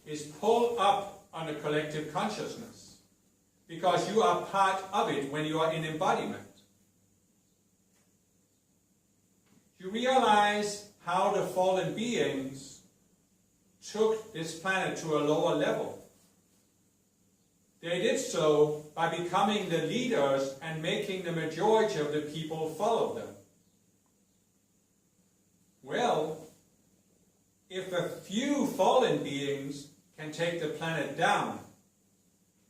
is pulled up on the collective consciousness, because you are part of it when you are in embodiment. You realize how the fallen beings took this planet to a lower level. They did so by becoming the leaders and making the majority of the people follow them. Well, if a few fallen beings can take the planet down,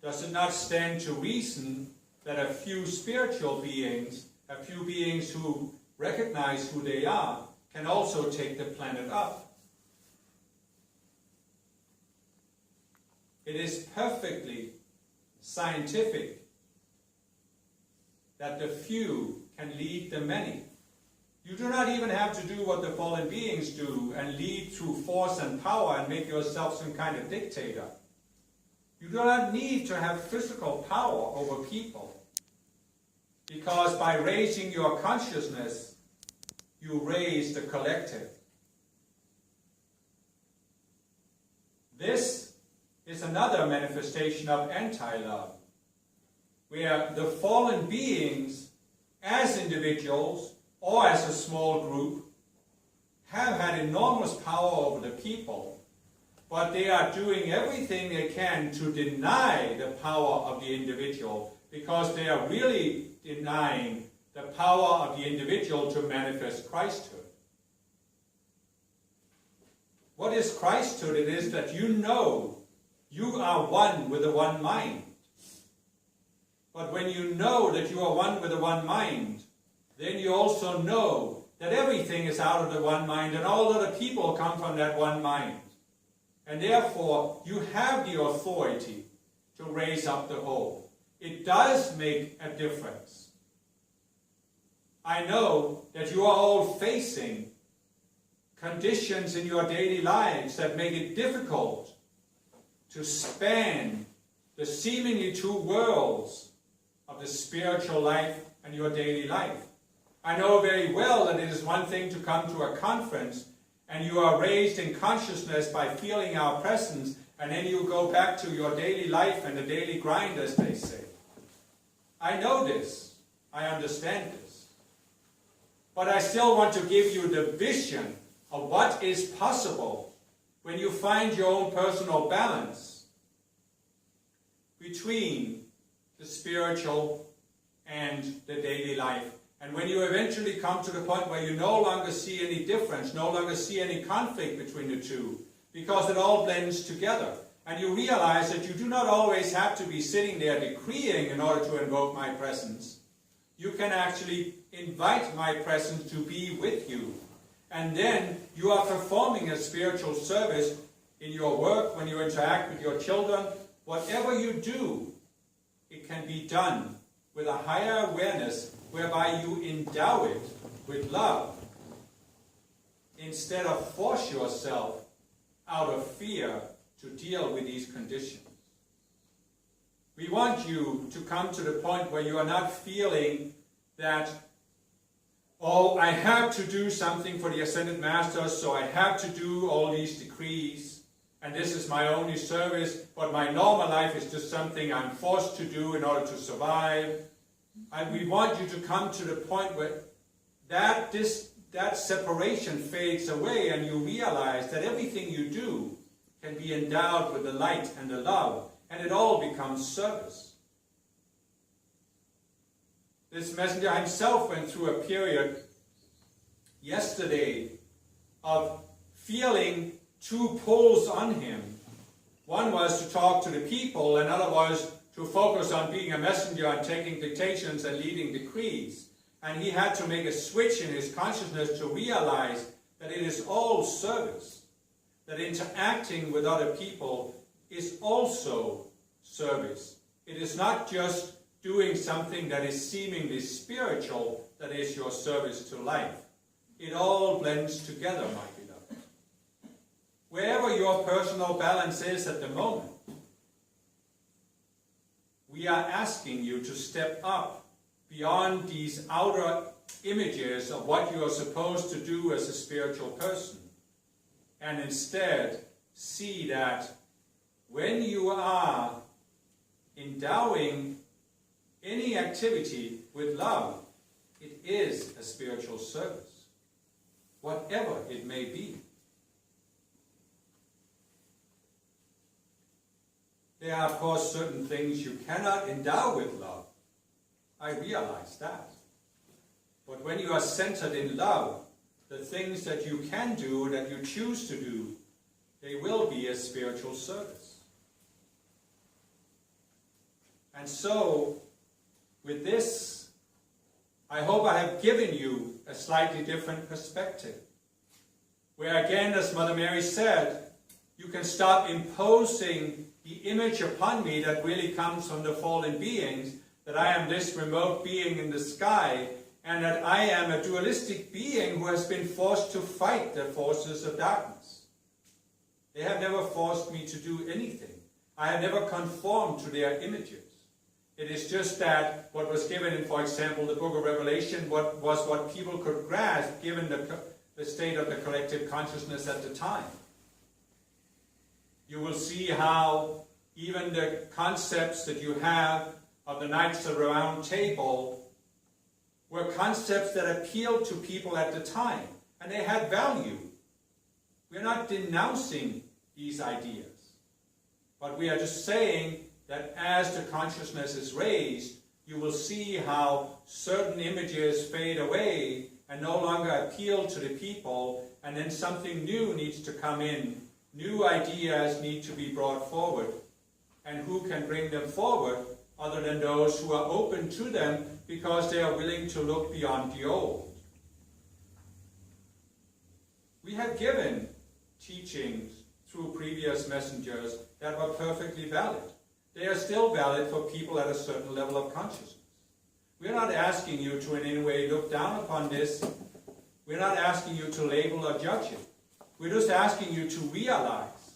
does it not stand to reason that a few spiritual beings, a few beings who recognize who they are, can also take the planet up? It is perfectly scientific that the few can lead the many. You do not even have to do what the fallen beings do and lead through force and power and make yourself some kind of dictator. You do not need to have physical power over people, because by raising your consciousness, you raise the collective. This is another manifestation of anti-love, where the fallen beings, as individuals or as a small group, have had enormous power over the people, but they are doing everything they can to deny the power of the individual, because they are really denying the power of the individual to manifest Christhood. What is Christhood? It is that you know you are one with the one mind. But when you know that you are one with the one mind, then you also know that everything is out of the one mind and all other people come from that one mind. And therefore, you have the authority to raise up the whole. It does make a difference. I know that you are all facing conditions in your daily lives that make it difficult to span the seemingly two worlds of the spiritual life and your daily life. I know very well that it is one thing to come to a conference and you are raised in consciousness by feeling our presence, and then you go back to your daily life and the daily grind, as they say. I know this. I understand this. But I still want to give you the vision of what is possible when you find your own personal balance between the spiritual and the daily life. And when you eventually come to the point where you no longer see any difference, no longer see any conflict between the two, because it all blends together, and you realize that you do not always have to be sitting there decreeing in order to invoke my presence. You can actually invite my presence to be with you. And then you are performing a spiritual service in your work, when you interact with your children. Whatever you do, it can be done with a higher awareness, whereby you endow it with love, instead of force yourself out of fear to deal with these conditions. We want you to come to the point where you are not feeling that, oh, I have to do something for the Ascended Masters, so I have to do all these decrees, and this is my only service, but my normal life is just something I'm forced to do in order to survive. And we want you to come to the point where that separation fades away, and you realize that everything you do can be endowed with the light and the love, and it all becomes service. This messenger himself went through a period yesterday of feeling two pulls on him. One was to talk to the people, another was to focus on being a messenger and taking dictations and leading decrees. And he had to make a switch in his consciousness to realize that it is all service, that interacting with other people is also service. It is not just doing something that is seemingly spiritual that is your service to life. It all blends together, my beloved. Wherever your personal balance is at the moment, we are asking you to step up beyond these outer images of what you are supposed to do as a spiritual person, and instead see that when you are endowing any activity with love, it is a spiritual service, whatever it may be. There are, of course, certain things you cannot endow with love. I realize that. But when you are centered in love, the things that you can do, that you choose to do, they will be a spiritual service. And so, with this, I hope I have given you a slightly different perspective. Where again, as Mother Mary said, you can stop imposing the image upon me that really comes from the fallen beings, that I am this remote being in the sky, and that I am a dualistic being who has been forced to fight the forces of darkness. They have never forced me to do anything. I have never conformed to their images. It is just that what was given in, for example, the book of Revelation, was what people could grasp given the state of the collective consciousness at the time. You will see how even the concepts that you have of the Knights of the Round Table were concepts that appealed to people at the time, and they had value. We're not denouncing these ideas, but we are just saying that as the consciousness is raised, you will see how certain images fade away and no longer appeal to the people, and then something new needs to come in. New ideas need to be brought forward. And who can bring them forward other than those who are open to them because they are willing to look beyond the old? We have given teachings through previous messengers that were perfectly valid. They are still valid for people at a certain level of consciousness. We're not asking you to in any way look down upon this. We're not asking you to label or judge it. We're just asking you to realize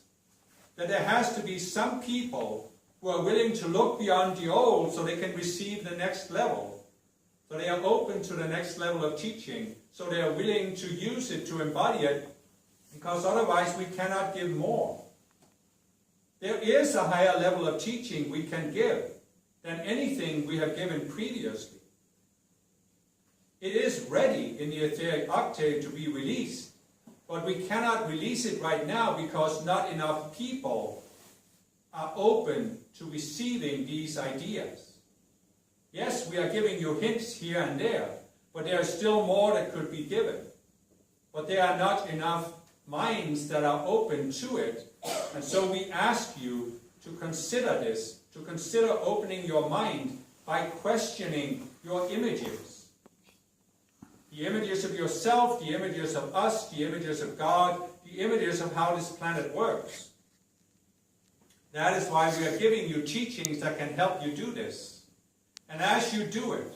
that there has to be some people who are willing to look beyond the old so they can receive the next level. So they are open to the next level of teaching. So they are willing to use it, to embody it, because otherwise we cannot give more. There is a higher level of teaching we can give than anything we have given previously. It is ready in the etheric octave to be released, but we cannot release it right now because not enough people are open to receiving these ideas. Yes, we are giving you hints here and there, but there is still more that could be given. But there are not enough minds that are open to it, and so we ask you to consider this, to consider opening your mind by questioning your images. The images of yourself, the images of us, the images of God, the images of how this planet works. That is why we are giving you teachings that can help you do this. And as you do it,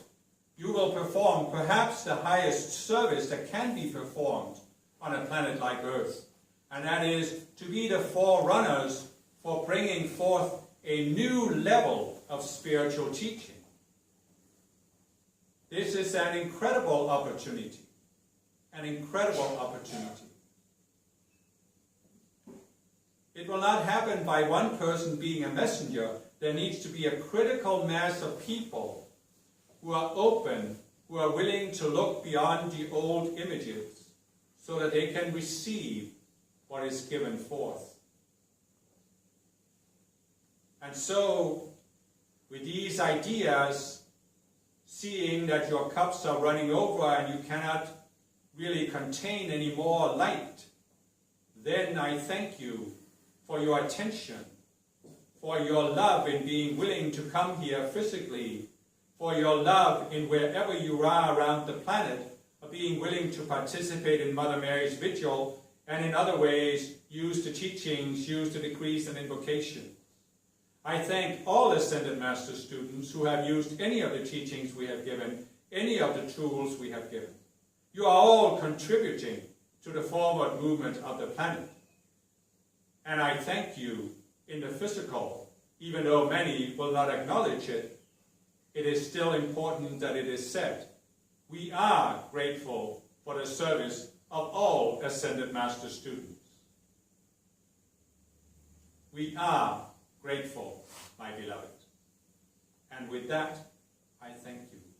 you will perform perhaps the highest service that can be performed on a planet like Earth. And that is to be the forerunners for bringing forth a new level of spiritual teaching. This is an incredible opportunity. An incredible opportunity. It will not happen by one person being a messenger. There needs to be a critical mass of people who are open, who are willing to look beyond the old images so that they can receive what is given forth. And so, with these ideas, seeing that your cups are running over and you cannot really contain any more light, then I thank you for your attention, for your love in being willing to come here physically, for your love in wherever you are around the planet, of being willing to participate in Mother Mary's vigil, and in other ways use the teachings, use the decrees and invocations. I thank all Ascended Master students who have used any of the teachings we have given, any of the tools we have given. You are all contributing to the forward movement of the planet. And I thank you in the physical, even though many will not acknowledge it, it is still important that it is said. We are grateful for the service of all Ascended Master students. We are grateful, my beloved. And with that, I thank you.